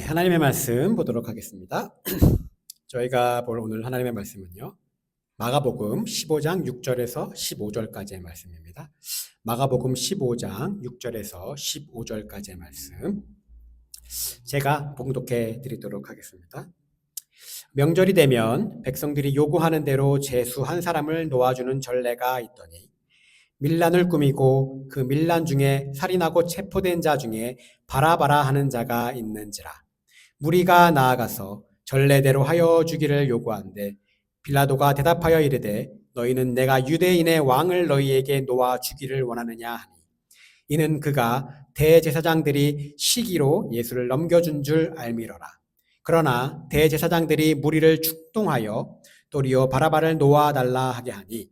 하나님의 말씀 보도록 하겠습니다. 저희가 볼 오늘 하나님의 말씀은요. 마가복음 15장 6절에서 15절까지의 말씀입니다. 마가복음 15장 6절에서 15절까지의 말씀 제가 봉독해 드리도록 하겠습니다. 명절이 되면 백성들이 요구하는 대로 제수 한 사람을 놓아주는 전례가 있더니 밀란을 꾸미고 그 밀란 중에 살인하고 체포된 자 중에 바라바라 하는 자가 있는지라. 무리가 나아가서 전례대로 하여 주기를 요구한데 빌라도가 대답하여 이르되 너희는 내가 유대인의 왕을 너희에게 놓아 주기를 원하느냐 하니 이는 그가 대제사장들이 시기로 예수를 넘겨준 줄 알미러라. 그러나 대제사장들이 무리를 축동하여 도리어 바라바를 놓아달라 하게 하니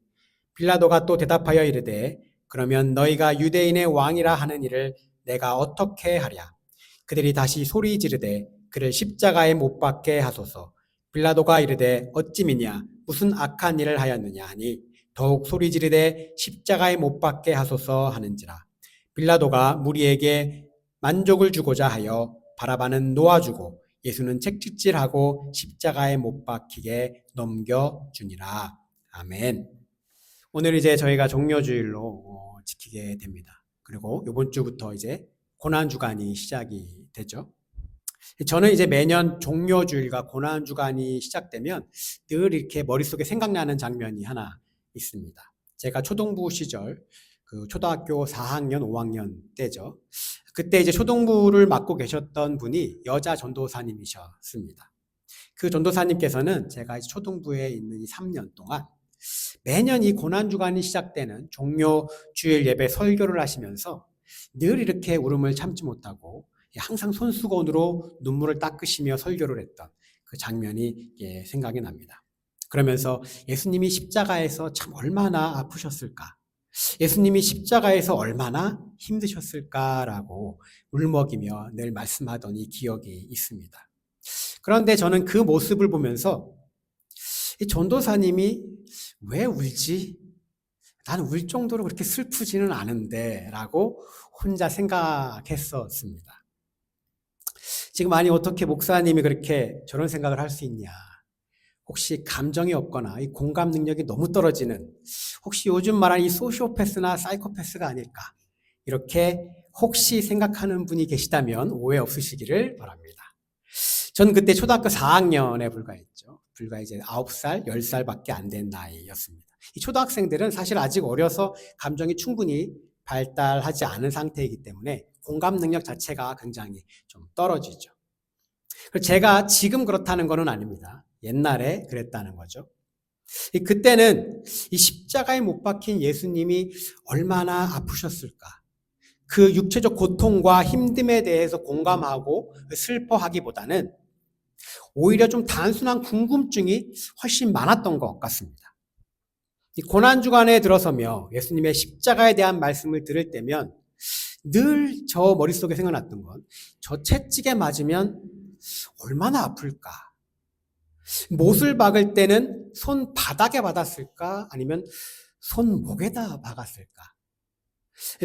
빌라도가 또 대답하여 이르되 그러면 너희가 유대인의 왕이라 하는 이를 내가 어떻게 하랴. 그들이 다시 소리 지르되 그를 십자가에 못 박게 하소서. 빌라도가 이르되 어찌 미냐 무슨 악한 일을 하였느냐 하니 더욱 소리 지르되 십자가에 못 박게 하소서 하는지라. 빌라도가 무리에게 만족을 주고자 하여 바라바는 놓아주고 예수는 채찍질하고 십자가에 못 박히게 넘겨주니라. 아멘. 오늘 이제 저희가 종려주일로 지키게 됩니다. 그리고 이번 주부터 이제 고난주간이 시작이 되죠. 저는 이제 매년 종려주일과 고난주간이 시작되면 늘 이렇게 머릿속에 생각나는 장면이 하나 있습니다. 제가 초등부 시절, 그 초등학교 4학년, 5학년 때죠. 그때 이제 초등부를 맡고 계셨던 분이 여자 전도사님이셨습니다. 그 전도사님께서는 제가 이제 초등부에 있는 이 3년 동안 매년 이 고난주간이 시작되는 종려주일 예배 설교를 하시면서 늘 이렇게 울음을 참지 못하고 항상 손수건으로 눈물을 닦으시며 설교를 했던 그 장면이 생각이 납니다. 그러면서 예수님이 십자가에서 참 얼마나 아프셨을까, 예수님이 십자가에서 얼마나 힘드셨을까라고 울먹이며 늘 말씀하던 이 기억이 있습니다. 그런데 저는 그 모습을 보면서 이 전도사님이 왜 울지? 나는 울 정도로 그렇게 슬프지는 않은데 라고 혼자 생각했었습니다. 지금 아니 어떻게 목사님이 그렇게 저런 생각을 할 수 있냐? 혹시 감정이 없거나 이 공감 능력이 너무 떨어지는 혹시 요즘 말하는 이 소시오패스나 사이코패스가 아닐까? 이렇게 혹시 생각하는 분이 계시다면 오해 없으시기를 바랍니다. 전 그때 초등학교 4학년에 불과했죠. 불과 이제 9살, 10살밖에 안 된 나이였습니다. 이 초등학생들은 사실 아직 어려서 감정이 충분히 발달하지 않은 상태이기 때문에 공감 능력 자체가 굉장히 좀 떨어지죠. 제가 지금 그렇다는 것은 아닙니다. 옛날에 그랬다는 거죠. 그때는 이 십자가에 못 박힌 예수님이 얼마나 아프셨을까? 그 육체적 고통과 힘듦에 대해서 공감하고 슬퍼하기보다는 오히려 좀 단순한 궁금증이 훨씬 많았던 것 같습니다. 이 고난주간에 들어서며 예수님의 십자가에 대한 말씀을 들을 때면 늘 저 머릿속에 생각났던 건 저 채찍에 맞으면 얼마나 아플까? 못을 박을 때는 손바닥에 박았을까? 아니면 손목에다 박았을까?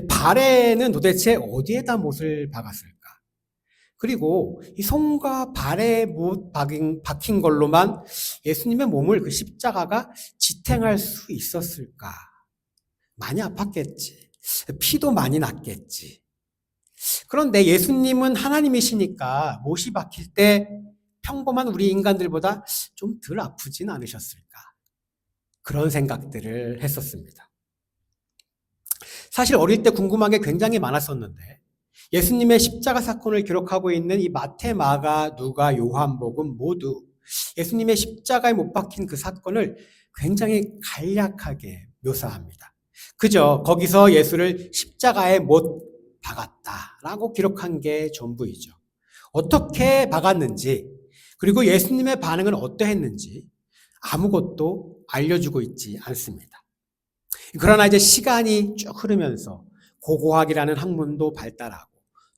발에는 도대체 어디에다 못을 박았을까? 그리고 이 손과 발에 못 박힌 걸로만 예수님의 몸을 그 십자가가 지탱할 수 있었을까? 많이 아팠겠지. 피도 많이 났겠지. 그런데 예수님은 하나님이시니까 못이 박힐 때 평범한 우리 인간들보다 좀 덜 아프진 않으셨을까? 그런 생각들을 했었습니다. 사실 어릴 때 궁금한 게 굉장히 많았었는데 예수님의 십자가 사건을 기록하고 있는 이 마태, 마가, 누가, 요한복음 모두 예수님의 십자가에 못 박힌 그 사건을 굉장히 간략하게 묘사합니다. 그저 거기서 예수를 십자가에 못 박았다라고 기록한 게 전부이죠. 어떻게 박았는지 그리고 예수님의 반응은 어떠했는지 아무것도 알려주고 있지 않습니다. 그러나 이제 시간이 쭉 흐르면서 고고학이라는 학문도 발달하고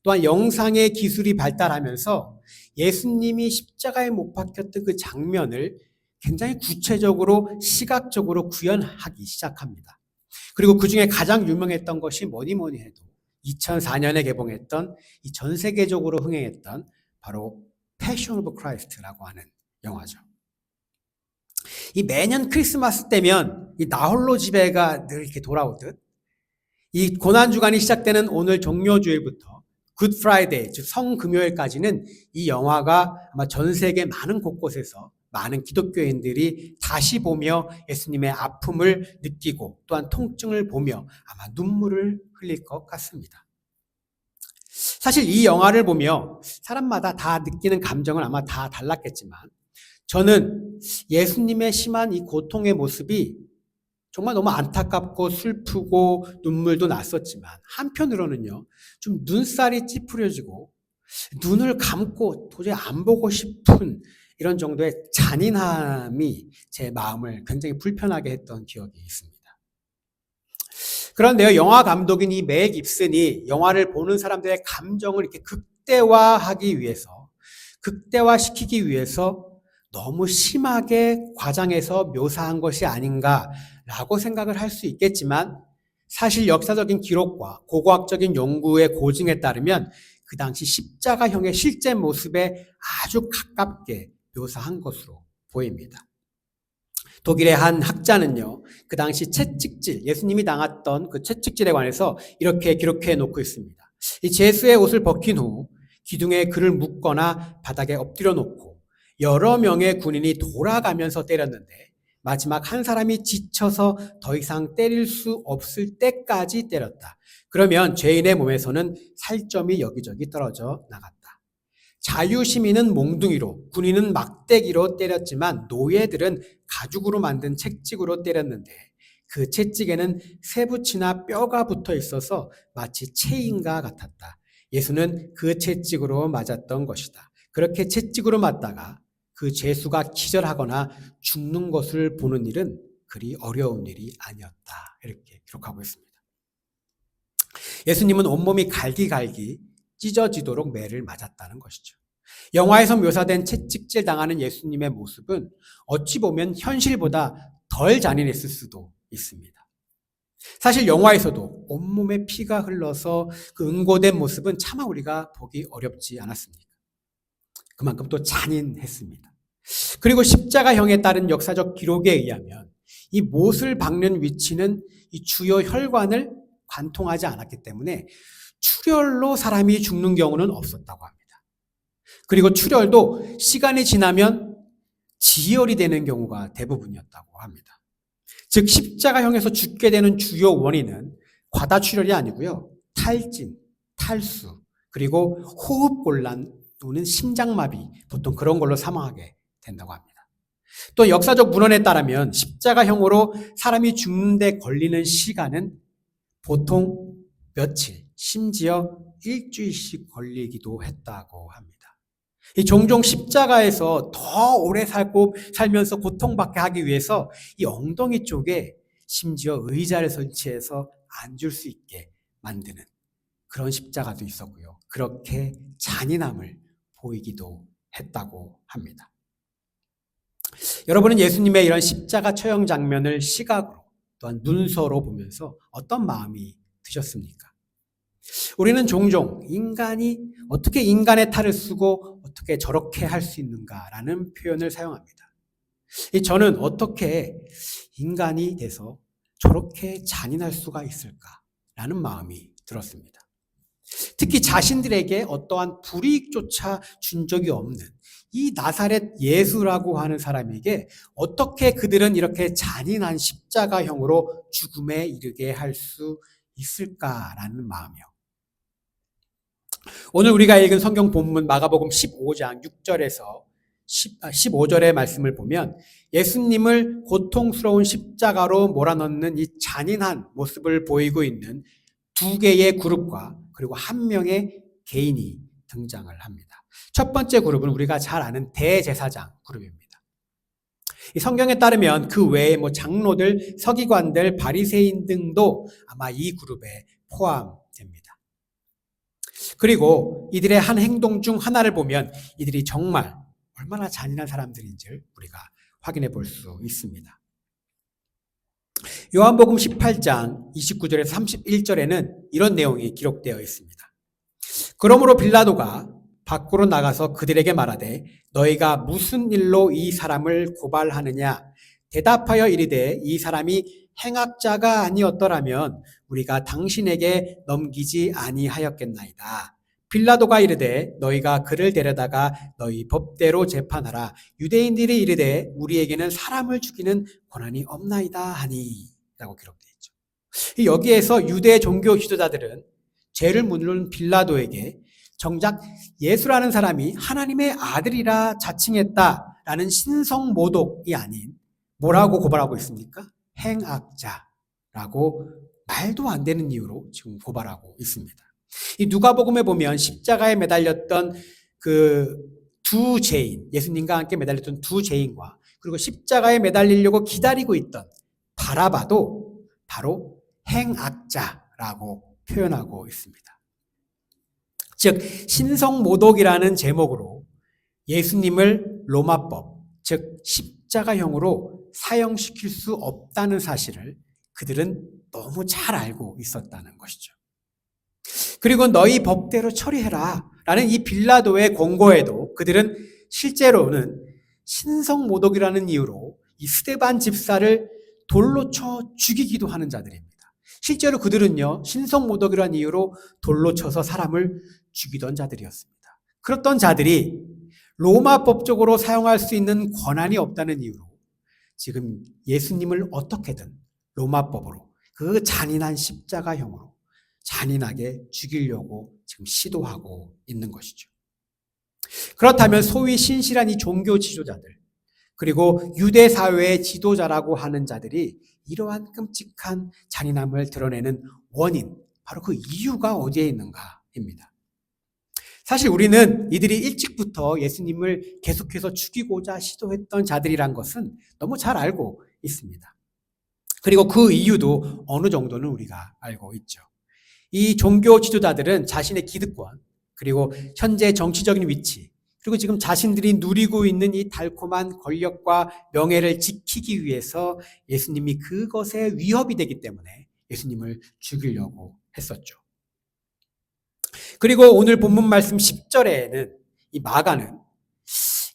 또한 영상의 기술이 발달하면서 예수님이 십자가에 못 박혔던 그 장면을 굉장히 구체적으로 시각적으로 구현하기 시작합니다. 그리고 그중에 가장 유명했던 것이 뭐니 해도 2004년에 개봉했던 이 전 세계적으로 흥행했던 바로 패션 오브 크라이스트라고 하는 영화죠. 이 매년 크리스마스 때면 이 나홀로 집에가 늘 이렇게 돌아오듯 이 고난주간이 시작되는 오늘 종료주일부터 굿 프라이데이, 즉 성금요일까지는 이 영화가 아마 전 세계 많은 곳곳에서 많은 기독교인들이 다시 보며 예수님의 아픔을 느끼고 또한 통증을 보며 아마 눈물을 흘릴 것 같습니다. 사실 이 영화를 보며 사람마다 다 느끼는 감정은 아마 다 달랐겠지만 저는 예수님의 심한 이 고통의 모습이 정말 너무 안타깝고 슬프고 눈물도 났었지만 한편으로는요, 좀 눈살이 찌푸려지고 눈을 감고 도저히 안 보고 싶은 이런 정도의 잔인함이 제 마음을 굉장히 불편하게 했던 기억이 있습니다. 그런데요, 영화 감독인 이 멜 깁슨이 영화를 보는 사람들의 감정을 이렇게 극대화시키기 위해서 너무 심하게 과장해서 묘사한 것이 아닌가라고 생각을 할 수 있겠지만 사실 역사적인 기록과 고고학적인 연구의 고증에 따르면 그 당시 십자가형의 실제 모습에 아주 가깝게 묘사한 것으로 보입니다. 독일의 한 학자는요, 그 당시 채찍질, 예수님이 당했던 그 채찍질에 관해서 이렇게 기록해 놓고 있습니다. 이 제수의 옷을 벗긴 후 기둥에 그를 묶거나 바닥에 엎드려 놓고 여러 명의 군인이 돌아가면서 때렸는데 마지막 한 사람이 지쳐서 더 이상 때릴 수 없을 때까지 때렸다. 그러면 죄인의 몸에서는 살점이 여기저기 떨어져 나갔다. 자유시민은 몽둥이로, 군인은 막대기로 때렸지만 노예들은 가죽으로 만든 채찍으로 때렸는데 그 채찍에는 쇠붙이나 뼈가 붙어 있어서 마치 체인과 같았다. 예수는 그 채찍으로 맞았던 것이다. 그렇게 채찍으로 맞다가 그 죄수가 기절하거나 죽는 것을 보는 일은 그리 어려운 일이 아니었다. 이렇게 기록하고 있습니다. 예수님은 온몸이 갈기갈기 찢어지도록 매를 맞았다는 것이죠. 영화에서 묘사된 채찍질 당하는 예수님의 모습은 어찌 보면 현실보다 덜 잔인했을 수도 있습니다. 사실 영화에서도 온몸에 피가 흘러서 그 응고된 모습은 차마 우리가 보기 어렵지 않았습니까? 그만큼 또 잔인했습니다. 그리고 십자가형에 따른 역사적 기록에 의하면 이 못을 박는 위치는 이 주요 혈관을 관통하지 않았기 때문에 출혈로 사람이 죽는 경우는 없었다고 합니다. 그리고 출혈도 시간이 지나면 지혈이 되는 경우가 대부분이었다고 합니다. 즉 십자가형에서 죽게 되는 주요 원인은 과다출혈이 아니고요. 탈진, 탈수, 그리고 호흡곤란 또는 심장마비, 보통 그런 걸로 사망하게 된다고 합니다. 또 역사적 문헌에 따르면 십자가형으로 사람이 죽는데 걸리는 시간은 보통 며칠, 심지어 일주일씩 걸리기도 했다고 합니다. 종종 십자가에서 더 오래 살면서 고통받게 하기 위해서 이 엉덩이 쪽에 심지어 의자를 설치해서 앉을 수 있게 만드는 그런 십자가도 있었고요. 그렇게 잔인함을 보이기도 했다고 합니다. 여러분은 예수님의 이런 십자가 처형 장면을 시각으로 또한 문서로 보면서 어떤 마음이 드셨습니까? 우리는 종종 인간이 어떻게 인간의 탈을 쓰고 어떻게 저렇게 할 수 있는가라는 표현을 사용합니다. 저는 어떻게 인간이 돼서 저렇게 잔인할 수가 있을까라는 마음이 들었습니다. 특히 자신들에게 어떠한 불이익조차 준 적이 없는 이 나사렛 예수라고 하는 사람에게 어떻게 그들은 이렇게 잔인한 십자가형으로 죽음에 이르게 할 수 있을까라는 마음이요. 오늘 우리가 읽은 성경 본문 마가복음 15장 6절에서 15절의 말씀을 보면 예수님을 고통스러운 십자가로 몰아넣는 이 잔인한 모습을 보이고 있는 두 개의 그룹과 그리고 한 명의 개인이 등장을 합니다. 첫 번째 그룹은 우리가 잘 아는 대제사장 그룹입니다. 이 성경에 따르면 그 외에 장로들, 서기관들, 바리새인 등도 아마 이 그룹에 포함됩니다. 그리고 이들의 한 행동 중 하나를 보면 이들이 정말 얼마나 잔인한 사람들인지를 우리가 확인해 볼 수 있습니다. 요한복음 18장 29절에서 31절에는 이런 내용이 기록되어 있습니다. 그러므로 빌라도가 밖으로 나가서 그들에게 말하되 너희가 무슨 일로 이 사람을 고발하느냐 대답하여 이르되 이 사람이 행악자가 아니었더라면 우리가 당신에게 넘기지 아니하였겠나이다. 빌라도가 이르되 너희가 그를 데려다가 너희 법대로 재판하라. 유대인들이 이르되 우리에게는 사람을 죽이는 권한이 없나이다 하니 라고 기록되어 있죠. 여기에서 유대 종교 지도자들은 죄를 묻는 빌라도에게 정작 예수라는 사람이 하나님의 아들이라 자칭했다라는 신성모독이 아닌 뭐라고 고발하고 있습니까? 행악자라고 말도 안 되는 이유로 지금 고발하고 있습니다. 이 누가복음에 보면 십자가에 매달렸던 그 두 죄인, 예수님과 함께 매달렸던 두 죄인과 그리고 십자가에 매달리려고 기다리고 있던 바라바도 바로 행악자라고 표현하고 있습니다. 즉 신성모독이라는 제목으로 예수님을 로마법, 즉 십자가형으로 사형시킬 수 없다는 사실을 그들은 너무 잘 알고 있었다는 것이죠. 그리고 너희 법대로 처리해라 라는 이 빌라도의 권고에도 그들은 실제로는 신성모독이라는 이유로 이 스데반 집사를 돌로 쳐 죽이기도 하는 자들입니다. 실제로 그들은요, 신성모독이라는 이유로 돌로 쳐서 사람을 죽이던 자들이었습니다. 그렇던 자들이 로마 법적으로 사용할 수 있는 권한이 없다는 이유로 지금 예수님을 어떻게든 로마법으로 그 잔인한 십자가형으로 잔인하게 죽이려고 지금 시도하고 있는 것이죠. 그렇다면 소위 신실한 이 종교 지도자들 그리고 유대 사회의 지도자라고 하는 자들이 이러한 끔찍한 잔인함을 드러내는 원인, 바로 그 이유가 어디에 있는가입니다. 사실 우리는 이들이 일찍부터 예수님을 계속해서 죽이고자 시도했던 자들이란 것은 너무 잘 알고 있습니다. 그리고 그 이유도 어느 정도는 우리가 알고 있죠. 이 종교 지도자들은 자신의 기득권, 그리고 현재 정치적인 위치, 그리고 지금 자신들이 누리고 있는 이 달콤한 권력과 명예를 지키기 위해서 예수님이 그것에 위협이 되기 때문에 예수님을 죽이려고 했었죠. 그리고 오늘 본문 말씀 10절에는 이 마가는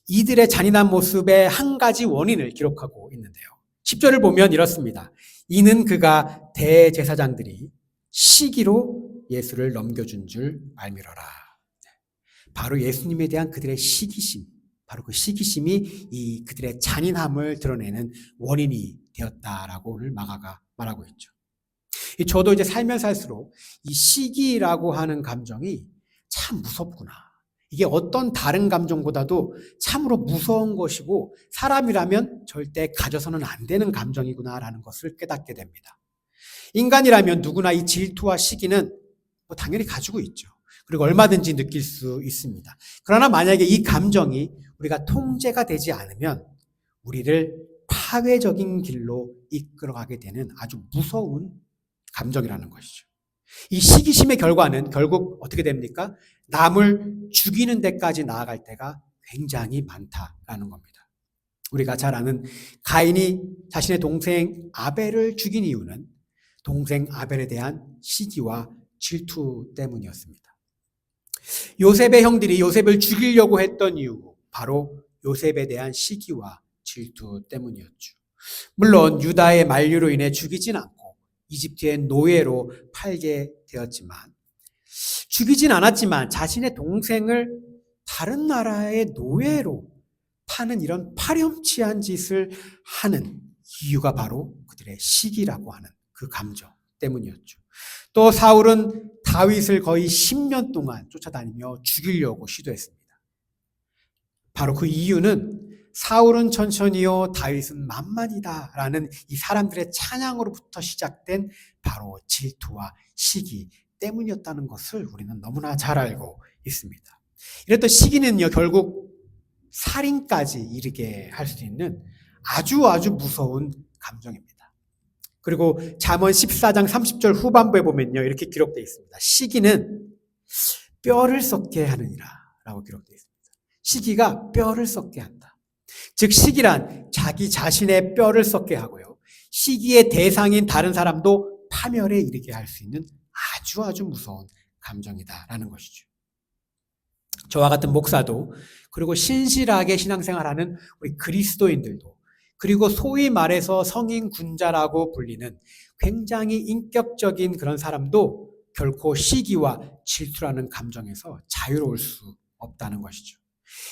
이들의 잔인한 모습의 한 가지 원인을 기록하고 있는데요. 10절을 보면 이렇습니다. 이는 그가 대제사장들이 시기로 예수를 넘겨준 줄 알미러라. 바로 예수님에 대한 그들의 시기심, 바로 그 시기심이 이 그들의 잔인함을 드러내는 원인이 되었다라고 오늘 마가가 말하고 있죠. 저도 이제 살면 살수록 이 시기라고 하는 감정이 참 무섭구나. 이게 어떤 다른 감정보다도 참으로 무서운 것이고 사람이라면 절대 가져서는 안 되는 감정이구나라는 것을 깨닫게 됩니다. 인간이라면 누구나 이 질투와 시기는 당연히 가지고 있죠. 그리고 얼마든지 느낄 수 있습니다. 그러나 만약에 이 감정이 우리가 통제가 되지 않으면 우리를 파괴적인 길로 이끌어가게 되는 아주 무서운 감정이라는 것이죠. 이 시기심의 결과는 결국 어떻게 됩니까? 남을 죽이는 데까지 나아갈 때가 굉장히 많다라는 겁니다. 우리가 잘 아는 가인이 자신의 동생 아벨을 죽인 이유는 동생 아벨에 대한 시기와 질투 때문이었습니다. 요셉의 형들이 요셉을 죽이려고 했던 이유, 바로 요셉에 대한 시기와 질투 때문이었죠. 물론 유다의 만류로 인해 죽이진 않고 이집트의 노예로 팔게 되었지만, 죽이진 않았지만 자신의 동생을 다른 나라의 노예로 파는 이런 파렴치한 짓을 하는 이유가 바로 그들의 시기라고 하는 그 감정 때문이었죠. 또 사울은 다윗을 거의 10년 동안 쫓아다니며 죽이려고 시도했습니다. 바로 그 이유는 사울은 천천히요 다윗은 만만이다라는 이 사람들의 찬양으로부터 시작된 바로 질투와 시기 때문이었다는 것을 우리는 너무나 잘 알고 있습니다. 이랬던 시기는요 결국 살인까지 이르게 할 수 있는 아주 무서운 감정입니다. 그리고 잠언 14장 30절 후반부에 보면요 이렇게 기록되어 있습니다. 시기는 뼈를 썩게 하느니라 라고 기록되어 있습니다. 시기가 뼈를 썩게 한다. 즉 시기란 자기 자신의 뼈를 썩게 하고요. 시기의 대상인 다른 사람도 파멸에 이르게 할 수 있는 아주 무서운 감정이다라는 것이죠. 저와 같은 목사도, 그리고 신실하게 신앙생활하는 우리 그리스도인들도, 그리고 소위 말해서 성인 군자라고 불리는 굉장히 인격적인 그런 사람도 결코 시기와 질투라는 감정에서 자유로울 수 없다는 것이죠.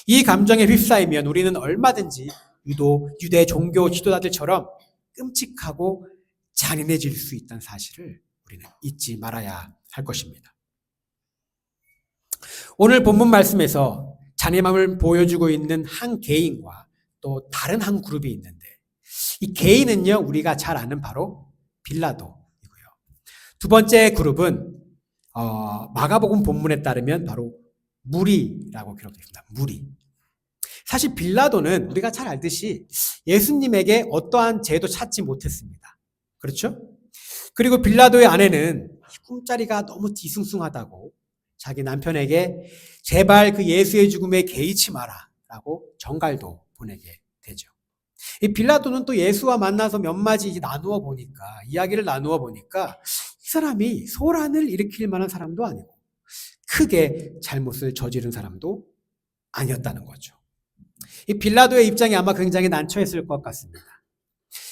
이 감정에 휩싸이면 우리는 얼마든지 유대 종교 지도자들처럼 끔찍하고 잔인해질 수 있다는 사실을 우리는 잊지 말아야 할 것입니다. 오늘 본문 말씀에서 잔인함을 보여주고 있는 한 개인과 또 다른 한 그룹이 있는데, 이 개인은요, 우리가 잘 아는 바로 빌라도이고요. 두 번째 그룹은 마가복음 본문에 따르면 바로 무리라고 기록되어 있습니다. 무리. 사실 빌라도는 우리가 잘 알듯이 예수님에게 어떠한 죄도 찾지 못했습니다. 그렇죠? 그리고 빌라도의 아내는 꿈자리가 너무 뒤숭숭하다고 자기 남편에게 제발 그 예수의 죽음에 개의치 마라 라고 정갈도 보내게 되죠. 이 빌라도는 또 예수와 만나서 몇 마디 이야기를 나누어 보니까 이 사람이 소란을 일으킬 만한 사람도 아니고 크게 잘못을 저지른 사람도 아니었다는 거죠. 이 빌라도의 입장이 아마 굉장히 난처했을 것 같습니다.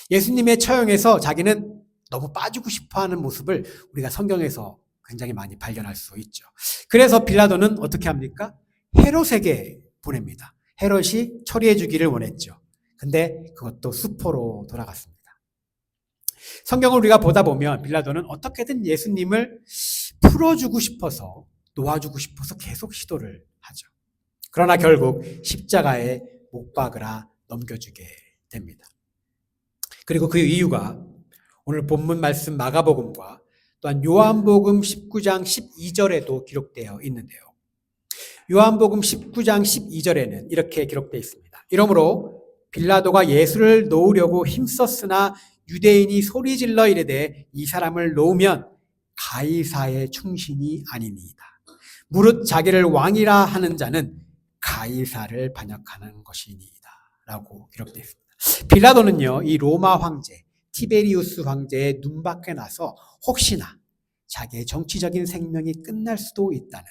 예수님의 처형에서 자기는 너무 빠지고 싶어하는 모습을 우리가 성경에서 굉장히 많이 발견할 수 있죠. 그래서 빌라도는 어떻게 합니까? 헤롯에게 보냅니다. 헤롯이 처리해 주기를 원했죠. 근데 그것도 수포로 돌아갔습니다. 성경을 우리가 보다 보면 빌라도는 어떻게든 예수님을 풀어주고 싶어서, 놓아주고 싶어서 계속 시도를 하죠. 그러나 결국 십자가에 못 박으라 넘겨주게 됩니다. 그리고 그 이유가 오늘 본문 말씀 마가복음과 또한 요한복음 19장 12절에도 기록되어 있는데요. 요한복음 19장 12절에는 이렇게 기록되어 있습니다. 이러므로 빌라도가 예수를 놓으려고 힘썼으나 유대인이 소리질러 이르되 이 사람을 놓으면 가이사의 충신이 아니니이다. 무릇 자기를 왕이라 하는 자는 가이사를 반역하는 것이니이다 라고 기록되어 있습니다. 빌라도는요, 이 로마 황제 티베리우스 황제의 눈밖에 나서 혹시나 자기의 정치적인 생명이 끝날 수도 있다는,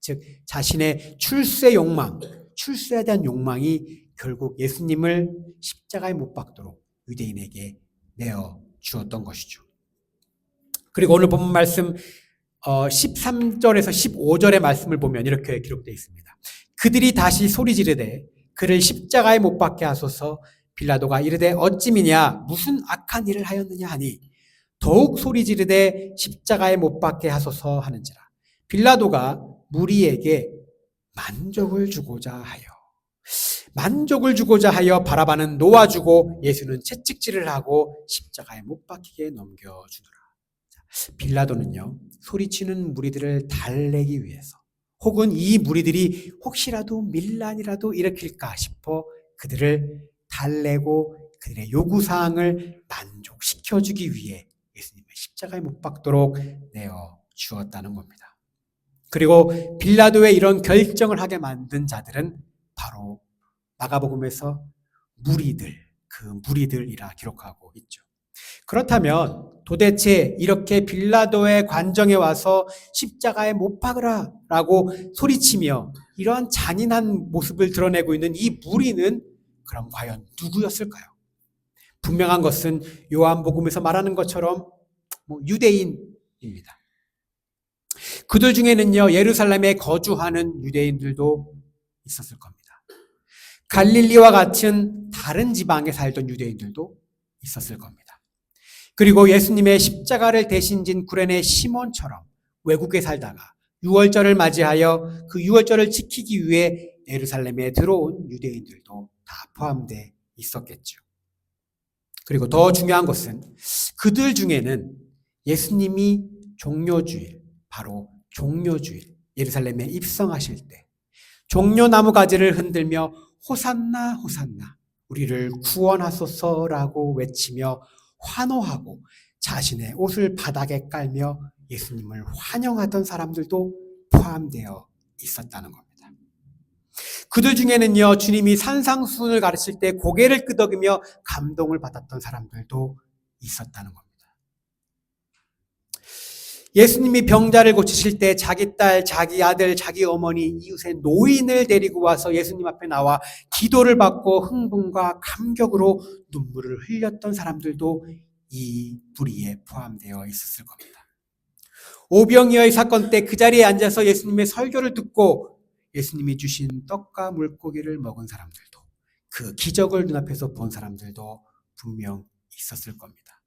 즉 자신의 출세에 대한 욕망이 결국 예수님을 십자가에 못 박도록 유대인에게 내어 주었던 것이죠. 그리고 오늘 본문 말씀 13절에서 15절의 말씀을 보면 이렇게 기록되어 있습니다. 그들이 다시 소리 지르되 그를 십자가에 못 박게 하소서. 빌라도가 이르되 어찌미냐 무슨 악한 일을 하였느냐 하니 더욱 소리 지르되 십자가에 못 박게 하소서 하는지라. 빌라도가 무리에게 만족을 주고자 하여 바라바는 놓아주고 예수는 채찍질을 하고 십자가에 못 박히게 넘겨주더라. 빌라도는요, 소리치는 무리들을 달래기 위해서, 혹은 이 무리들이 혹시라도 밀란이라도 일으킬까 싶어 그들을 달래고 그들의 요구사항을 만족시켜주기 위해 예수님의 십자가에 못 박도록 내어 주었다는 겁니다. 그리고 빌라도의 이런 결정을 하게 만든 자들은 바로 마가복음에서 그 무리들이라 기록하고 있죠. 그렇다면 도대체 이렇게 빌라도의 관정에 와서 십자가에 못 박으라 라고 소리치며 이러한 잔인한 모습을 드러내고 있는 이 무리는 그럼 과연 누구였을까요? 분명한 것은 요한복음에서 말하는 것처럼 유대인입니다. 그들 중에는요, 예루살렘에 거주하는 유대인들도 있었을 겁니다. 갈릴리와 같은 다른 지방에 살던 유대인들도 있었을 겁니다. 그리고 예수님의 십자가를 대신 진 구레네 시몬처럼 외국에 살다가 유월절을 맞이하여 그 유월절을 지키기 위해 예루살렘에 들어온 유대인들도 다 포함되어 있었겠죠. 그리고 더 중요한 것은 그들 중에는 예수님이 바로 종료주일 예루살렘에 입성하실 때 종려나무 가지를 흔들며 호산나 호산나 우리를 구원하소서라고 외치며 환호하고 자신의 옷을 바닥에 깔며 예수님을 환영하던 사람들도 포함되어 있었다는 겁니다. 그들 중에는요, 주님이 산상수훈을 가르칠 때 고개를 끄덕이며 감동을 받았던 사람들도 있었다는 겁니다. 예수님이 병자를 고치실 때 자기 딸, 자기 아들, 자기 어머니, 이웃의 노인을 데리고 와서 예수님 앞에 나와 기도를 받고 흥분과 감격으로 눈물을 흘렸던 사람들도 이 무리에 포함되어 있었을 겁니다. 오병이어의 사건 때 그 자리에 앉아서 예수님의 설교를 듣고 예수님이 주신 떡과 물고기를 먹은 사람들도, 그 기적을 눈앞에서 본 사람들도 분명 있었을 겁니다.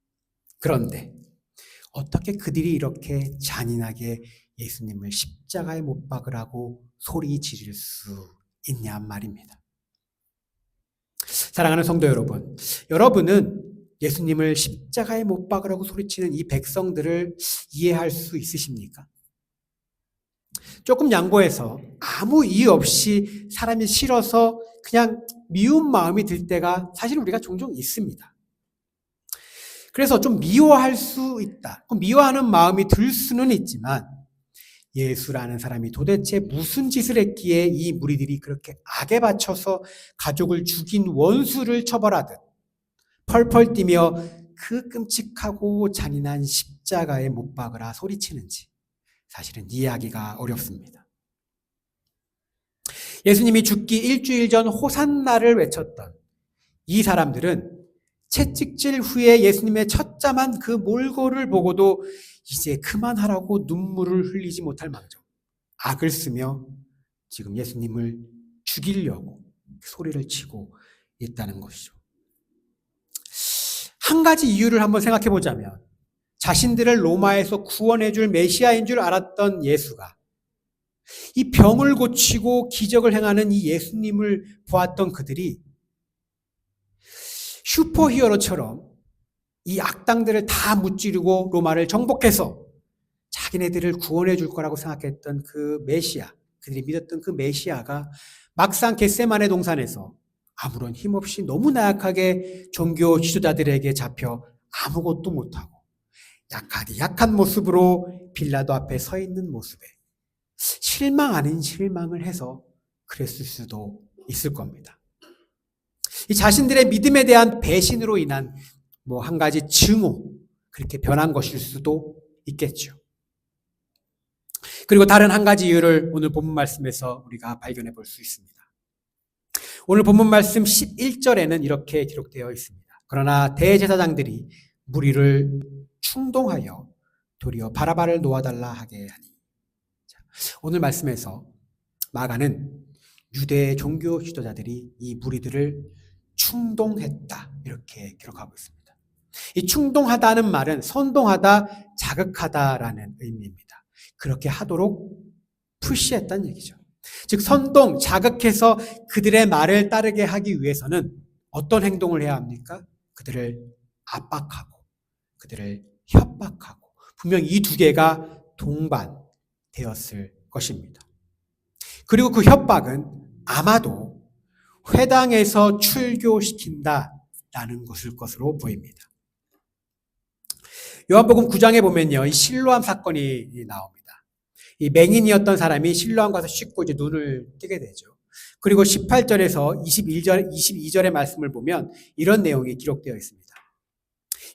그런데 어떻게 그들이 이렇게 잔인하게 예수님을 십자가에 못 박으라고 소리 지를 수 있냐 말입니다. 사랑하는 성도 여러분, 여러분은 예수님을 십자가에 못 박으라고 소리치는 이 백성들을 이해할 수 있으십니까? 조금 양보해서 아무 이유 없이 사람이 싫어서 그냥 미운 마음이 들 때가 사실 우리가 종종 있습니다. 그래서 좀 미워할 수 있다. 미워하는 마음이 들 수는 있지만 예수라는 사람이 도대체 무슨 짓을 했기에 이 무리들이 그렇게 악에 바쳐서 가족을 죽인 원수를 처벌하듯 펄펄 뛰며 그 끔찍하고 잔인한 십자가에 못 박으라 소리치는지 사실은 이해하기가 어렵습니다. 예수님이 죽기 일주일 전 호산나를 외쳤던 이 사람들은 채찍질 후에 예수님의 처참한 그 몰골을 보고도 이제 그만하라고 눈물을 흘리지 못할 망정 악을 쓰며 지금 예수님을 죽이려고 소리를 치고 있다는 것이죠. 한 가지 이유를 한번 생각해 보자면 자신들을 로마에서 구원해 줄 메시아인 줄 알았던 예수가 이 병을 고치고 기적을 행하는 이 예수님을 보았던 그들이 슈퍼히어로처럼 이 악당들을 다 무찌르고 로마를 정복해서 자기네들을 구원해 줄 거라고 생각했던 그 메시아, 그들이 믿었던 그 메시아가 막상 겟세마네 동산에서 아무런 힘없이 너무 나약하게 종교 지도자들에게 잡혀 아무것도 못하고 약한 모습으로 빌라도 앞에 서 있는 모습에 실망 아닌 실망을 해서 그랬을 수도 있을 겁니다. 이 자신들의 믿음에 대한 배신으로 인한 한 가지 증오, 그렇게 변한 것일 수도 있겠죠. 그리고 다른 한 가지 이유를 오늘 본문 말씀에서 우리가 발견해 볼 수 있습니다. 오늘 본문 말씀 11절에는 이렇게 기록되어 있습니다. 그러나 대제사장들이 무리를 충동하여 도리어 바라바를 놓아달라 하게 하니. 오늘 말씀에서 마가는 유대 종교 지도자들이 이 무리들을 충동했다 이렇게 기록하고 있습니다. 이 충동하다는 말은 선동하다, 자극하다라는 의미입니다. 그렇게 하도록 푸시했다는 얘기죠. 즉 선동, 자극해서 그들의 말을 따르게 하기 위해서는 어떤 행동을 해야 합니까? 그들을 압박하고 그들을 협박하고 분명 이 두 개가 동반되었을 것입니다. 그리고 그 협박은 아마도 회당에서 출교시킨다라는 것으로 보입니다. 요한복음 9장에 보면요, 이 실로암 사건이 나옵니다. 이 맹인이었던 사람이 실로암 가서 씻고 이제 눈을 뜨게 되죠. 그리고 18절에서 22절의 말씀을 보면 이런 내용이 기록되어 있습니다.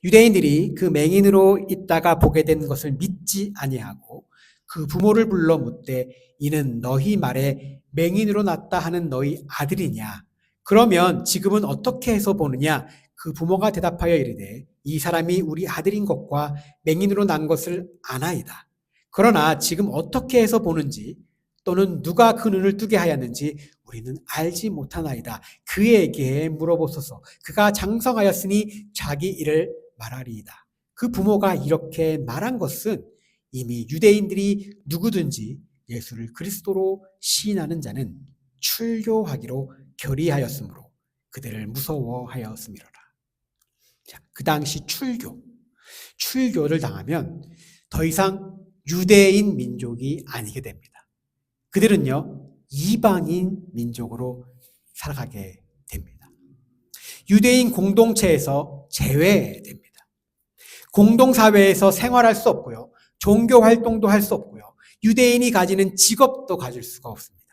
유대인들이 그 맹인으로 있다가 보게 된 것을 믿지 아니하고 그 부모를 불러 묻되 이는 너희 말에 맹인으로 났다 하는 너희 아들이냐? 그러면 지금은 어떻게 해서 보느냐? 그 부모가 대답하여 이르되 이 사람이 우리 아들인 것과 맹인으로 난 것을 아나이다. 그러나 지금 어떻게 해서 보는지 또는 누가 그 눈을 뜨게 하였는지 우리는 알지 못하나이다. 그에게 물어보소서. 그가 장성하였으니 자기 일을 말하리이다. 그 부모가 이렇게 말한 것은 이미 유대인들이 누구든지 예수를 그리스도로 시인하는 자는 출교하기로 결의하였으므로 그들을 무서워하였음이로라. 자, 그 당시 출교를 당하면 더 이상 유대인 민족이 아니게 됩니다. 그들은요, 이방인 민족으로 살아가게 됩니다. 유대인 공동체에서 제외됩니다. 공동사회에서 생활할 수 없고요. 종교 활동도 할 수 없고요. 유대인이 가지는 직업도 가질 수가 없습니다.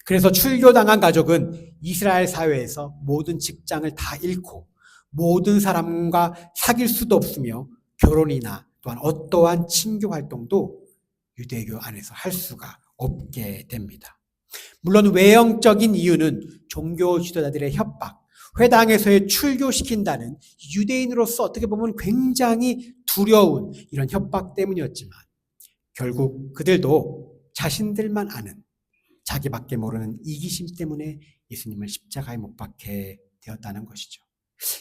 그래서 출교당한 가족은 이스라엘 사회에서 모든 직장을 다 잃고 모든 사람과 사귈 수도 없으며 결혼이나 또한 어떠한 친교 활동도 유대교 안에서 할 수가 없게 됩니다. 물론 외형적인 이유는 종교 지도자들의 협박, 회당에서의 출교시킨다는 유대인으로서 어떻게 보면 굉장히 두려운 이런 협박 때문이었지만 결국 그들도 자신들만 아는 자기밖에 모르는 이기심 때문에 예수님을 십자가에 못 박게 되었다는 것이죠.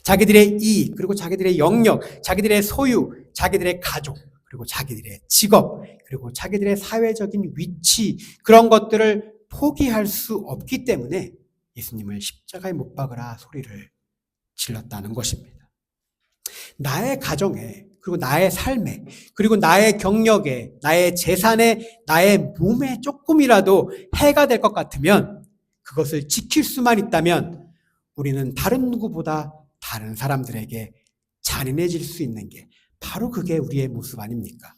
자기들의 이익, 그리고 자기들의 영역, 자기들의 소유, 자기들의 가족, 그리고 자기들의 직업, 그리고 자기들의 사회적인 위치, 그런 것들을 포기할 수 없기 때문에 예수님을 십자가에 못 박으라 소리를 질렀다는 것입니다. 나의 가정에, 그리고 나의 삶에, 그리고 나의 경력에, 나의 재산에, 나의 몸에 조금이라도 해가 될 것 같으면, 그것을 지킬 수만 있다면 우리는 다른 누구보다 다른 사람들에게 잔인해질 수 있는 게 바로 그게 우리의 모습 아닙니까?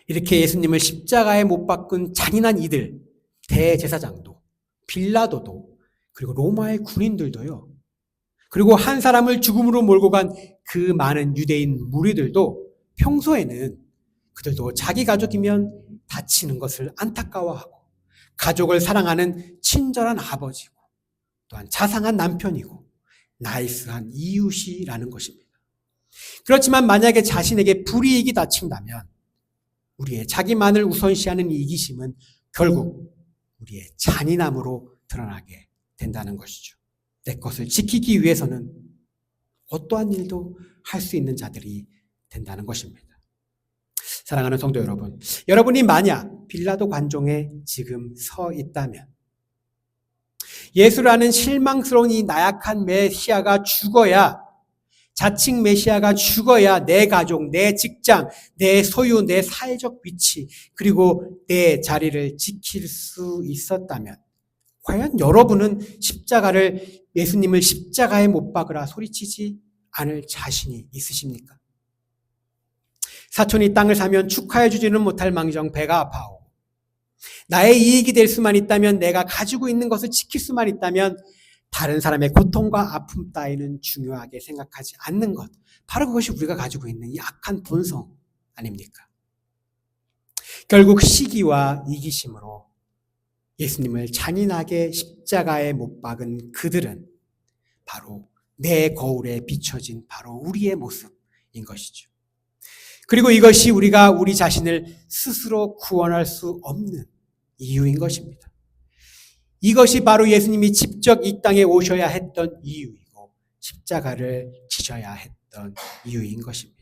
이렇게 예수님을 십자가에 못 박은 잔인한 이들, 대제사장도, 빌라도도, 그리고 로마의 군인들도요, 그리고 한 사람을 죽음으로 몰고 간 그 많은 유대인 무리들도 평소에는 그들도 자기 가족이면 다치는 것을 안타까워하고 가족을 사랑하는 친절한 아버지고 또한 자상한 남편이고 나이스한 이웃이라는 것입니다. 그렇지만 만약에 자신에게 불이익이 닥친다면 우리의 자기만을 우선시하는 이기심은 결국 우리의 잔인함으로 드러나게 된다는 것이죠. 내 것을 지키기 위해서는 어떠한 일도 할 수 있는 자들이 된다는 것입니다. 사랑하는 성도 여러분, 여러분이 만약 빌라도 관종에 지금 서 있다면 예수라는 실망스러운 이 나약한 메시아가 죽어야, 자칭 메시아가 죽어야 내 가족, 내 직장, 내 소유, 내 사회적 위치, 그리고 내 자리를 지킬 수 있었다면 과연 여러분은 예수님을 십자가에 못 박으라 소리치지 않을 자신이 있으십니까? 사촌이 땅을 사면 축하해 주지는 못할 망정 배가 아파오. 나의 이익이 될 수만 있다면, 내가 가지고 있는 것을 지킬 수만 있다면 다른 사람의 고통과 아픔 따위는 중요하게 생각하지 않는 것, 바로 그것이 우리가 가지고 있는 이 악한 본성 아닙니까? 결국 시기와 이기심으로 예수님을 잔인하게 십자가에 못 박은 그들은 바로 내 거울에 비춰진 바로 우리의 모습인 것이죠. 그리고 이것이 우리가 우리 자신을 스스로 구원할 수 없는 이유인 것입니다. 이것이 바로 예수님이 직접 이 땅에 오셔야 했던 이유이고 십자가를 지셔야 했던 이유인 것입니다.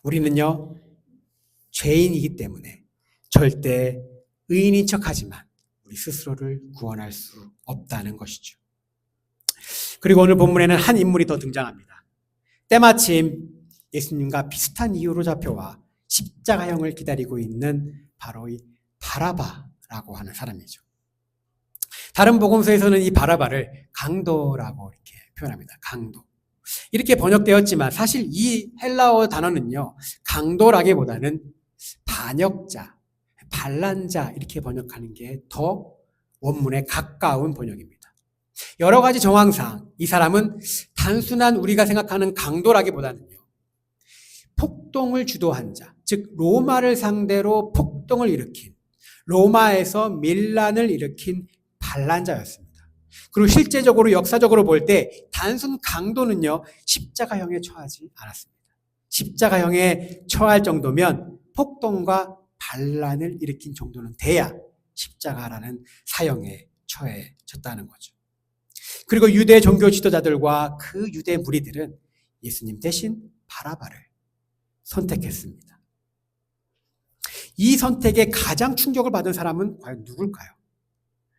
우리는요, 죄인이기 때문에 절대 의인인 척하지만 우리 스스로를 구원할 수 없다는 것이죠. 그리고 오늘 본문에는 한 인물이 더 등장합니다. 때마침 예수님과 비슷한 이유로 잡혀와 십자가형을 기다리고 있는 바로 이 바라바라고 하는 사람이죠. 다른 복음서에서는 이 바라바를 강도라고 이렇게 표현합니다. 강도. 이렇게 번역되었지만 사실 이 헬라어 단어는요, 강도라기보다는 반역자, 반란자 이렇게 번역하는 게 더 원문에 가까운 번역입니다. 여러 가지 정황상 이 사람은 단순한 우리가 생각하는 강도라기보다는요, 폭동을 주도한 자, 즉 로마를 상대로 폭동을 일으킨, 로마에서 밀란을 일으킨 반란자였습니다. 그리고 실제적으로 역사적으로 볼 때 단순 강도는요, 십자가형에 처하지 않았습니다. 십자가형에 처할 정도면 폭동과 반란을 일으킨 정도는 돼야 십자가라는 사형에 처해졌다는 거죠. 그리고 유대 종교 지도자들과 그 유대 무리들은 예수님 대신 바라바를 선택했습니다. 이 선택에 가장 충격을 받은 사람은 과연 누굴까요?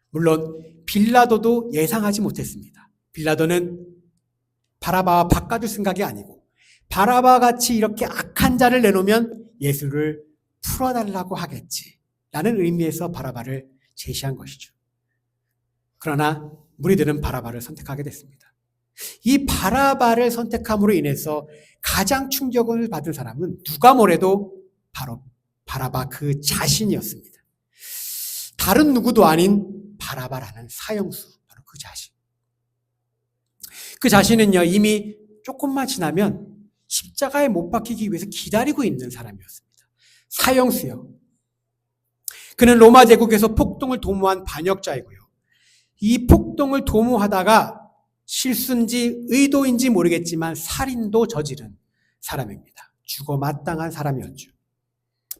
물론 빌라도도 예상하지 못했습니다. 빌라도는 바라바와 바꿔줄 생각이 아니고 바라바 같이 이렇게 악한 자를 내놓으면 예수를 풀어달라고 하겠지라는 의미에서 바라바를 제시한 것이죠. 그러나 무리들은 바라바를 선택하게 됐습니다. 이 바라바를 선택함으로 인해서 가장 충격을 받은 사람은 누가 뭐래도 바로 바라바 그 자신이었습니다. 다른 누구도 아닌 바라바라는 사형수, 바로 그 자신. 그 자신은요, 이미 조금만 지나면 십자가에 못 박히기 위해서 기다리고 있는 사람이었습니다. 사형수요. 그는 로마 제국에서 폭동을 도모한 반역자이고요. 이 폭동을 도모하다가 실수인지 의도인지 모르겠지만 살인도 저지른 사람입니다. 죽어 마땅한 사람이었죠.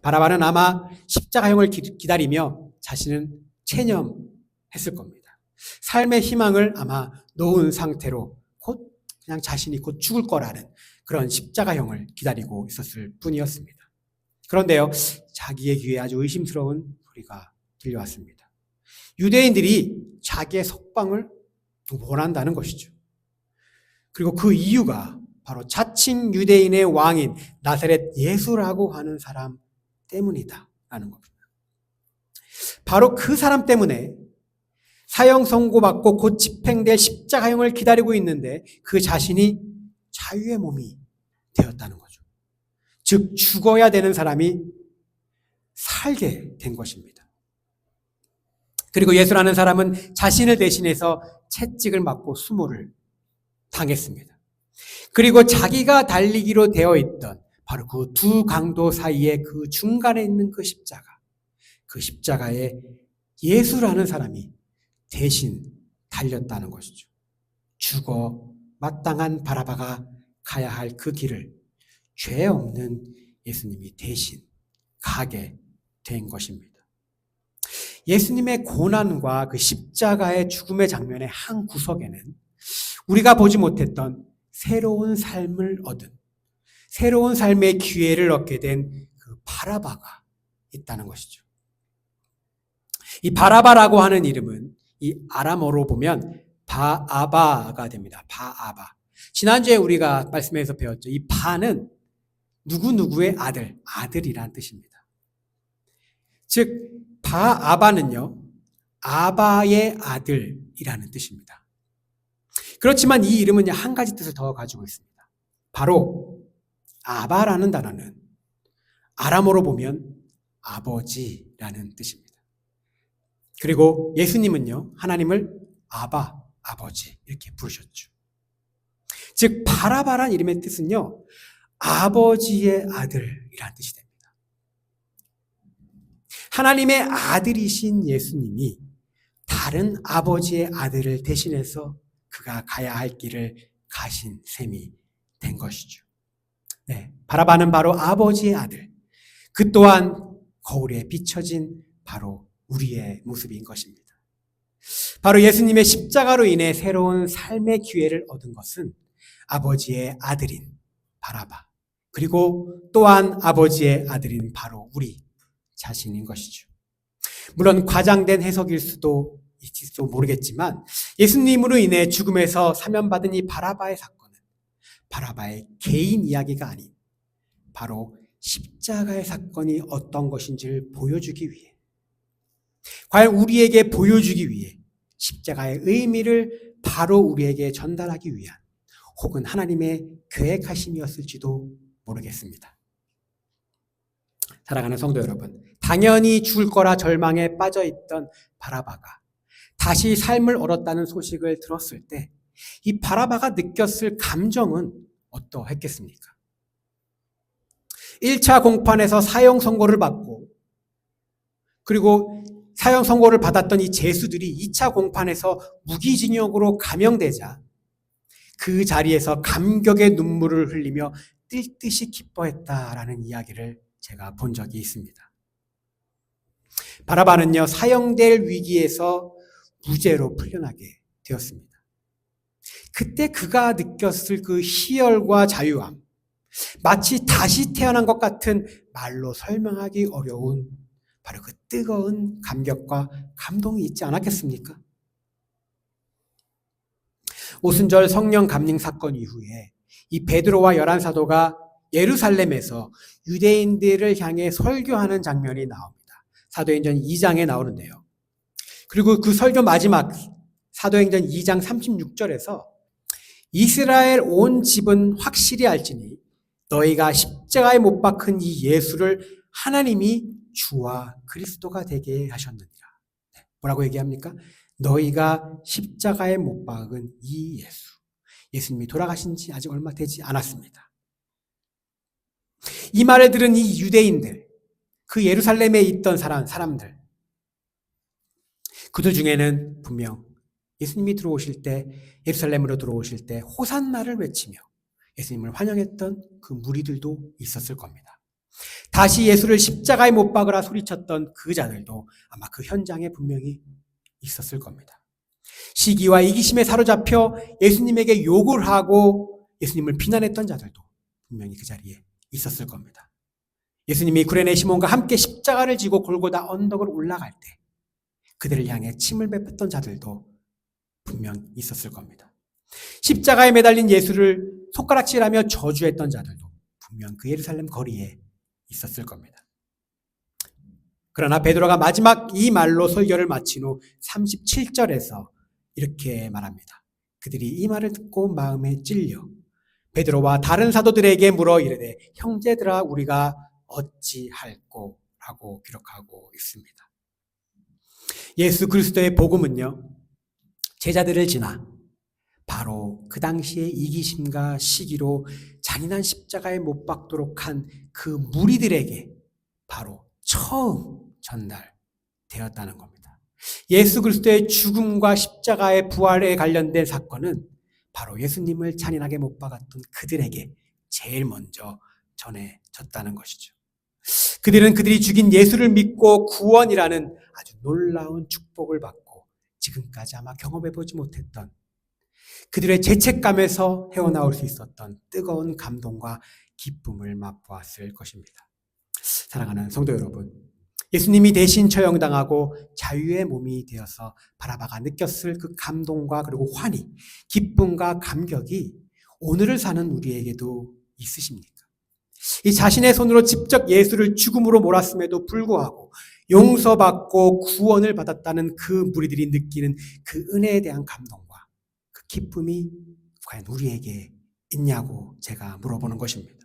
바라바는 아마 십자가형을 기다리며 자신은 체념했을 겁니다. 삶의 희망을 아마 놓은 상태로 곧 그냥 자신이 곧 죽을 거라는 그런 십자가형을 기다리고 있었을 뿐이었습니다. 그런데요, 자기의 귀에 아주 의심스러운 소리가 들려왔습니다. 유대인들이 자기의 석방을 원한다는 것이죠. 그리고 그 이유가 바로 자칭 유대인의 왕인 나사렛 예수라고 하는 사람 때문이다라는 겁니다. 바로 그 사람 때문에 사형 선고받고 곧 집행될 십자가형을 기다리고 있는데 그 자신이 자유의 몸이 되었다는 거죠. 즉 죽어야 되는 사람이 살게 된 것입니다. 그리고 예수라는 사람은 자신을 대신해서 채찍을 맞고 수모를 당했습니다. 그리고 자기가 달리기로 되어 있던 바로 그 두 강도 사이에 그 중간에 있는 그 십자가에 예수라는 사람이 대신 달렸다는 것이죠. 죽어 마땅한 바라바가 가야 할 그 길을 죄 없는 예수님이 대신 가게 된 것입니다. 예수님의 고난과 그 십자가의 죽음의 장면의 한 구석에는 우리가 보지 못했던 새로운 삶을 얻은, 새로운 삶의 기회를 얻게 된 그 바라바가 있다는 것이죠. 이 바라바라고 하는 이름은 이 아람어로 보면 바아바가 됩니다. 바아바. 지난주에 우리가 말씀에서 배웠죠. 이 바는 누구누구의 아들이란 뜻입니다. 즉 바아바는요, 아바의 아들이라는 뜻입니다. 그렇지만 이 이름은 한 가지 뜻을 더 가지고 있습니다. 바로 아바라는 단어는 아람어로 보면 아버지라는 뜻입니다. 그리고 예수님은요, 하나님을 아바, 아버지 이렇게 부르셨죠. 즉 바라바란 이름의 뜻은요, 아버지의 아들이라는 뜻이 됩니다. 하나님의 아들이신 예수님이 다른 아버지의 아들을 대신해서 그가 가야 할 길을 가신 셈이 된 것이죠. 네, 바라바는 바로 아버지의 아들, 그 또한 거울에 비춰진 바로 우리의 모습인 것입니다. 바로 예수님의 십자가로 인해 새로운 삶의 기회를 얻은 것은 아버지의 아들인 바라바, 그리고 또한 아버지의 아들인 바로 우리 자신인 것이죠. 물론 과장된 해석일 수도 있을지도 모르겠지만 예수님으로 인해 죽음에서 사면받은 이 바라바의 사건은 바라바의 개인 이야기가 아닌 바로 십자가의 사건이 어떤 것인지를 보여주기 위해, 과연 우리에게 보여주기 위해 십자가의 의미를 바로 우리에게 전달하기 위한 혹은 하나님의 계획하심이었을지도 모르겠습니다. 사랑하는 성도 여러분, 당연히 죽을 거라 절망에 빠져있던 바라바가 다시 삶을 얻었다는 소식을 들었을 때 이 바라바가 느꼈을 감정은 어떠했겠습니까? 1차 공판에서 사형 선고를 받고 그리고 사형 선고를 받았던 이 죄수들이 2차 공판에서 무기징역으로 감형되자 그 자리에서 감격의 눈물을 흘리며 뛸 듯이 기뻐했다라는 이야기를 제가 본 적이 있습니다. 바라바는요, 사형될 위기에서 무죄로 풀려나게 되었습니다. 그때 그가 느꼈을 그 희열과 자유함, 마치 다시 태어난 것 같은 말로 설명하기 어려운 바로 그 뜨거운 감격과 감동이 있지 않았겠습니까? 오순절 성령 감림 사건 이후에 이 베드로와 11사도가 예루살렘에서 유대인들을 향해 설교하는 장면이 나옵니다. 사도행전 2장에 나오는데요. 그리고 그 설교 마지막 사도행전 2장 36절에서 이스라엘 온 집은 확실히 알지니 너희가 십자가에 못 박힌 이 예수를 하나님이 주와 그리스도가 되게 하셨느니라. 뭐라고 얘기합니까? 너희가 십자가에 못 박은 이 예수. 예수님이 돌아가신 지 아직 얼마 되지 않았습니다. 이 말을 들은 이 유대인들, 그 예루살렘에 있던 사람들, 그들 중에는 분명 예수님이 들어오실 때, 예루살렘으로 들어오실 때 호산나를 외치며 예수님을 환영했던 그 무리들도 있었을 겁니다. 다시 예수를 십자가에 못 박으라 소리쳤던 그 자들도 아마 그 현장에 분명히 있었을 겁니다. 시기와 이기심에 사로잡혀 예수님에게 욕을 하고 예수님을 비난했던 자들도 분명히 그 자리에 있었을 겁니다. 예수님이 구레네 시몬과 함께 십자가를 지고 골고다 언덕을 올라갈 때 그들을 향해 침을 뱉었던 자들도 분명 있었을 겁니다. 십자가에 매달린 예수를 손가락질하며 저주했던 자들도 분명 그 예루살렘 거리에 있었을 겁니다. 그러나 베드로가 마지막 이 말로 설교를 마친 후 37절에서 이렇게 말합니다. 그들이 이 말을 듣고 마음에 찔려 베드로와 다른 사도들에게 물어 이르되 형제들아 우리가 어찌할꼬 라고 기록하고 있습니다. 예수 그리스도의 복음은요, 제자들을 지나 바로 그 당시의 이기심과 시기로 잔인한 십자가에 못 박도록 한 그 무리들에게 바로 처음 전달되었다는 겁니다. 예수 그리스도의 죽음과 십자가의 부활에 관련된 사건은 바로 예수님을 잔인하게 못 박았던 그들에게 제일 먼저 전해졌다는 것이죠. 그들은 그들이 죽인 예수를 믿고 구원이라는 아주 놀라운 축복을 받고 지금까지 아마 경험해보지 못했던 그들의 죄책감에서 헤어나올 수 있었던 뜨거운 감동과 기쁨을 맛보았을 것입니다. 사랑하는 성도 여러분, 예수님이 대신 처형당하고 자유의 몸이 되어서 바라바가 느꼈을 그 감동과 그리고 환희, 기쁨과 감격이 오늘을 사는 우리에게도 있으십니까? 이 자신의 손으로 직접 예수를 죽음으로 몰았음에도 불구하고 용서받고 구원을 받았다는 그 무리들이 느끼는 그 은혜에 대한 감동과 그 기쁨이 과연 우리에게 있냐고 제가 물어보는 것입니다.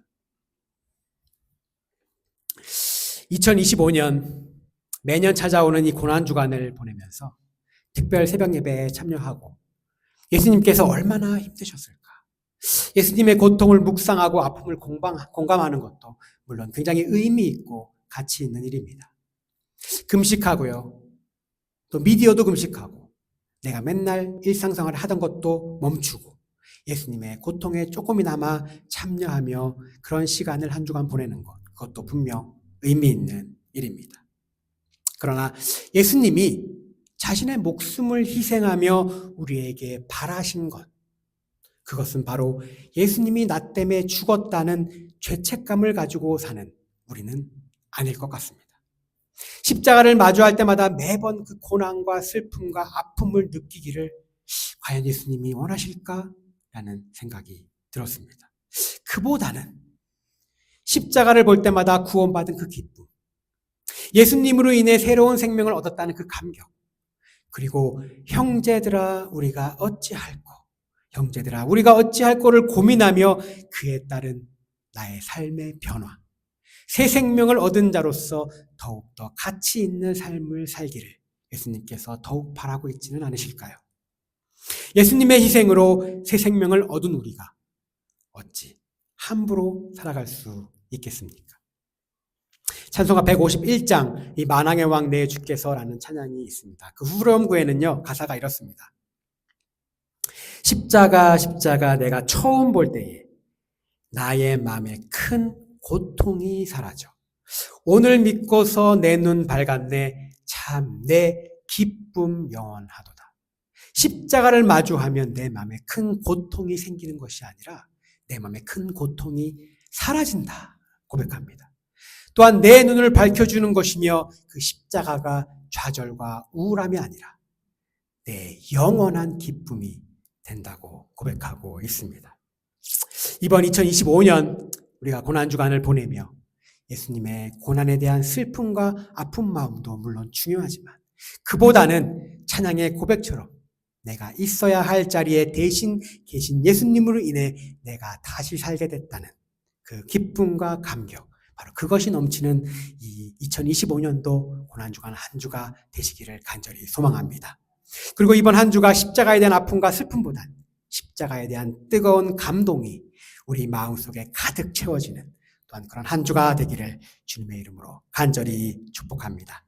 2025년 매년 찾아오는 이 고난주간을 보내면서 특별 새벽 예배에 참여하고 예수님께서 얼마나 힘드셨을까? 예수님의 고통을 묵상하고 아픔을 공감하는 것도 물론 굉장히 의미 있고 가치 있는 일입니다. 금식하고요. 또 미디어도 금식하고 내가 맨날 일상생활을 하던 것도 멈추고 예수님의 고통에 조금이나마 참여하며 그런 시간을 한 주간 보내는 것, 그것도 분명 의미 있는 일입니다. 그러나 예수님이 자신의 목숨을 희생하며 우리에게 바라신 것, 그것은 바로 예수님이 나 때문에 죽었다는 죄책감을 가지고 사는 우리는 아닐 것 같습니다. 십자가를 마주할 때마다 매번 그 고난과 슬픔과 아픔을 느끼기를 과연 예수님이 원하실까라는 생각이 들었습니다. 그보다는 십자가를 볼 때마다 구원받은 그 기쁨, 예수님으로 인해 새로운 생명을 얻었다는 그 감격, 그리고 형제들아 우리가 어찌할꼬, 형제들아 우리가 어찌할꼬를 고민하며 그에 따른 나의 삶의 변화, 새 생명을 얻은 자로서 더욱더 가치 있는 삶을 살기를 예수님께서 더욱 바라고 있지는 않으실까요? 예수님의 희생으로 새 생명을 얻은 우리가 어찌 함부로 살아갈 수 있겠습니까? 찬송가 151장 이 만왕의 왕 내 주께서라는 찬양이 있습니다. 그 후렴구에는요 가사가 이렇습니다. 십자가 십자가 내가 처음 볼 때에 나의 마음에 큰 고통이 사라져 오늘 믿고서 내 눈 밝았네 참 내 기쁨 영원하도다. 십자가를 마주하면 내 마음에 큰 고통이 생기는 것이 아니라 내 마음에 큰 고통이 사라진다 고백합니다. 또한 내 눈을 밝혀주는 것이며 그 십자가가 좌절과 우울함이 아니라 내 영원한 기쁨이 된다고 고백하고 있습니다. 이번 2025년 우리가 고난주간을 보내며 예수님의 고난에 대한 슬픔과 아픈 마음도 물론 중요하지만 그보다는 찬양의 고백처럼 내가 있어야 할 자리에 대신 계신 예수님으로 인해 내가 다시 살게 됐다는 그 기쁨과 감격, 바로 그것이 넘치는 이 2025년도 고난주간 한 주가 되시기를 간절히 소망합니다. 그리고 이번 한 주가 십자가에 대한 아픔과 슬픔보단 십자가에 대한 뜨거운 감동이 우리 마음속에 가득 채워지는 그런 한 주가 되기를 주님의 이름으로 간절히 축복합니다.